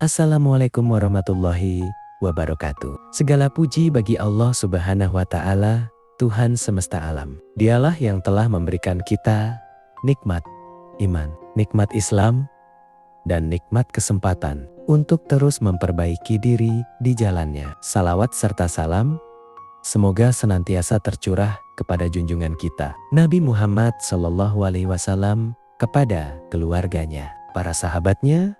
Assalamualaikum warahmatullahi wabarakatuh. Segala puji bagi Allah Subhanahu wa Ta'ala, Tuhan semesta alam. Dialah yang telah memberikan kita nikmat iman, nikmat Islam, dan nikmat kesempatan untuk terus memperbaiki diri di jalannya. Salawat serta salam semoga senantiasa tercurah kepada junjungan kita, Nabi Muhammad SAW, kepada keluarganya, para sahabatnya,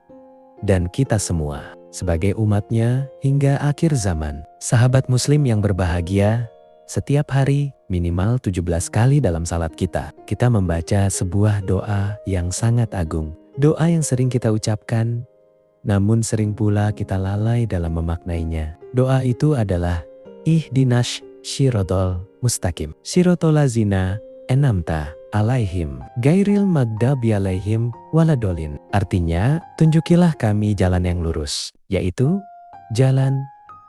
dan kita semua sebagai umatnya hingga akhir zaman. Sahabat muslim yang berbahagia, setiap hari minimal 17 kali dalam salat kita membaca sebuah doa yang sangat agung. Doa yang sering kita ucapkan, namun sering pula kita lalai dalam memaknainya. Doa itu adalah Ihdinas Shirotol Mustaqim, Shirotol lazina enamta alaihim gairil magdabi alaihim waladolin. Artinya, tunjukilah kami jalan yang lurus, yaitu jalan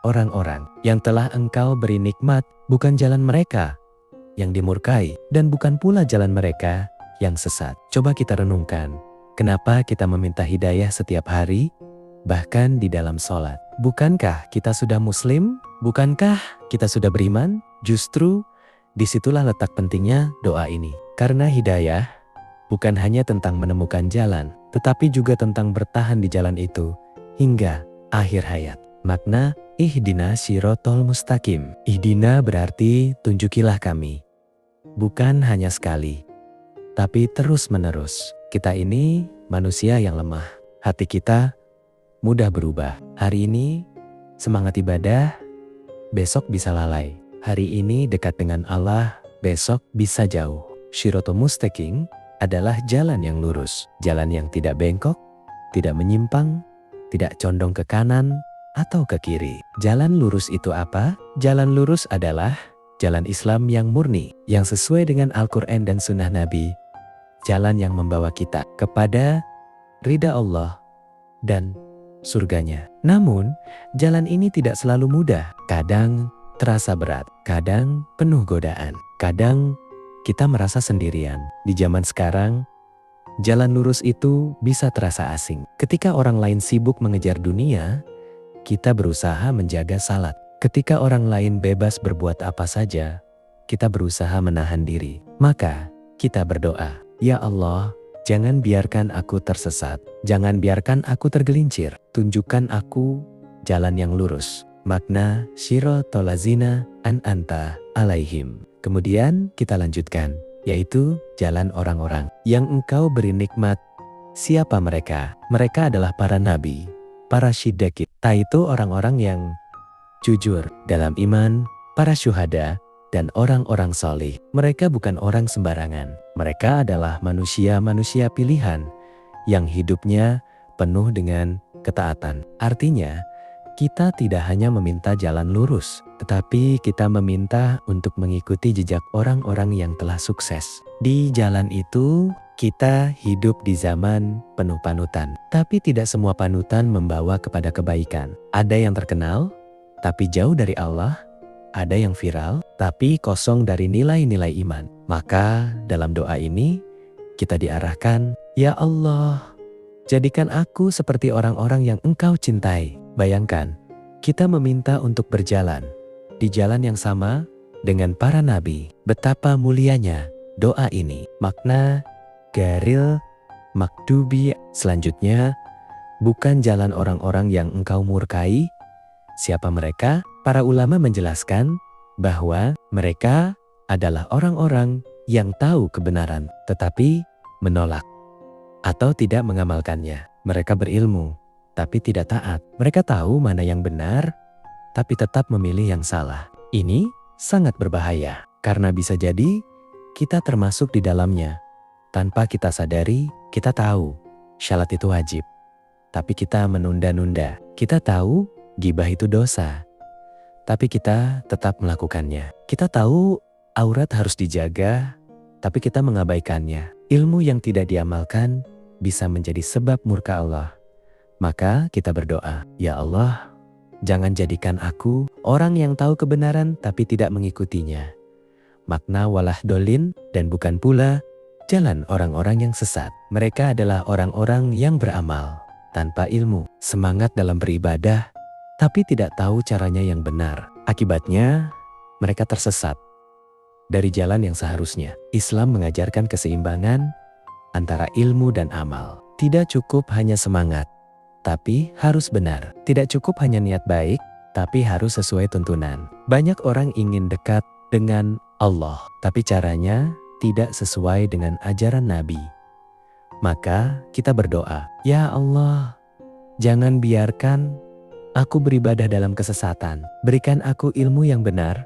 orang-orang yang telah engkau beri nikmat, bukan jalan mereka yang dimurkai, dan bukan pula jalan mereka yang sesat. Coba kita renungkan, kenapa kita meminta hidayah setiap hari, bahkan di dalam sholat? Bukankah kita sudah muslim? Bukankah kita sudah beriman? Justru disitulah letak pentingnya doa ini. Karena hidayah bukan hanya tentang menemukan jalan, tetapi juga tentang bertahan di jalan itu hingga akhir hayat. Makna Ihdina Shirotol Mustaqim. Ihdina berarti tunjukilah kami. Bukan hanya sekali, tapi terus-menerus. Kita ini manusia yang lemah. Hati kita mudah berubah. Hari ini semangat ibadah, besok bisa lalai. Hari ini dekat dengan Allah, besok bisa jauh. Shirotol Mustaqim adalah jalan yang lurus, jalan yang tidak bengkok, tidak menyimpang, tidak condong ke kanan atau ke kiri. Jalan lurus itu apa? Jalan lurus adalah jalan Islam yang murni, yang sesuai dengan Al-Quran dan Sunnah Nabi. Jalan yang membawa kita kepada ridha Allah dan surganya. Namun, jalan ini tidak selalu mudah. Kadang terasa berat, kadang penuh godaan, kadang kita merasa sendirian. Di zaman sekarang, jalan lurus itu bisa terasa asing. Ketika orang lain sibuk mengejar dunia, kita berusaha menjaga salat. Ketika orang lain bebas berbuat apa saja, kita berusaha menahan diri. Maka kita berdoa, Ya Allah, jangan biarkan aku tersesat. Jangan biarkan aku tergelincir. Tunjukkan aku jalan yang lurus. Makna Shirotol lazina an'amta alaihim. Kemudian kita lanjutkan, yaitu jalan orang-orang yang engkau beri nikmat. Siapa mereka? Mereka adalah para nabi, para syiddiqin, yaitu orang-orang yang jujur dalam iman, para syuhada, dan orang-orang solih. Mereka bukan orang sembarangan. Mereka adalah manusia-manusia pilihan yang hidupnya penuh dengan ketaatan. Artinya, kita tidak hanya meminta jalan lurus, tetapi kita meminta untuk mengikuti jejak orang-orang yang telah sukses. Di jalan itu, kita hidup di zaman penuh panutan. Tapi tidak semua panutan membawa kepada kebaikan. Ada yang terkenal, tapi jauh dari Allah. Ada yang viral, tapi kosong dari nilai-nilai iman. Maka dalam doa ini, kita diarahkan, Ya Allah, jadikan aku seperti orang-orang yang engkau cintai. Bayangkan, kita meminta untuk berjalan di jalan yang sama dengan para nabi. Betapa mulianya doa ini. Makna garil makdubi selanjutnya, bukan jalan orang-orang yang engkau murkai. Siapa mereka? Para ulama menjelaskan bahwa mereka adalah orang-orang yang tahu kebenaran tetapi menolak atau tidak mengamalkannya. Mereka berilmu tapi tidak taat. Mereka tahu mana yang benar, tapi tetap memilih yang salah. Ini sangat berbahaya, karena bisa jadi kita termasuk di dalamnya. Tanpa kita sadari, kita tahu syalat itu wajib, tapi kita menunda-nunda. Kita tahu ghibah itu dosa, tapi kita tetap melakukannya. Kita tahu aurat harus dijaga, tapi kita mengabaikannya. Ilmu yang tidak diamalkan bisa menjadi sebab murka Allah. Maka kita berdoa, Ya Allah, jangan jadikan aku orang yang tahu kebenaran tapi tidak mengikutinya. Makna walah dolin, dan bukan pula jalan orang-orang yang sesat. Mereka adalah orang-orang yang beramal, tanpa ilmu, semangat dalam beribadah, tapi tidak tahu caranya yang benar. Akibatnya, mereka tersesat dari jalan yang seharusnya. Islam mengajarkan keseimbangan antara ilmu dan amal. Tidak cukup hanya semangat, tapi harus benar. Tidak cukup hanya niat baik, tapi harus sesuai tuntunan. Banyak orang ingin dekat dengan Allah, tapi caranya tidak sesuai dengan ajaran Nabi. Maka kita berdoa, "Ya Allah, jangan biarkan aku beribadah dalam kesesatan. Berikan aku ilmu yang benar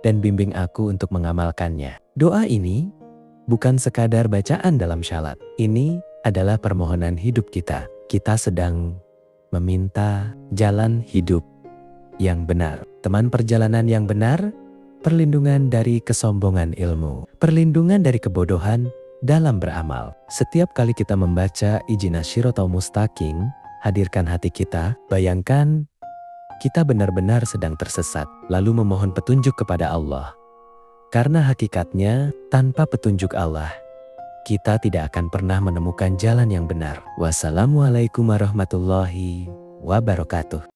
dan bimbing aku untuk mengamalkannya." Doa ini bukan sekadar bacaan dalam syalat. Ini adalah permohonan hidup kita. Kita sedang meminta jalan hidup yang benar. Teman perjalanan yang benar, perlindungan dari kesombongan ilmu, perlindungan dari kebodohan dalam beramal. Setiap kali kita membaca Ihdinas Shiratal Mustaqim, hadirkan hati kita, bayangkan kita benar-benar sedang tersesat, lalu memohon petunjuk kepada Allah. Karena hakikatnya, tanpa petunjuk Allah, kita tidak akan pernah menemukan jalan yang benar. Wassalamualaikum warahmatullahi wabarakatuh.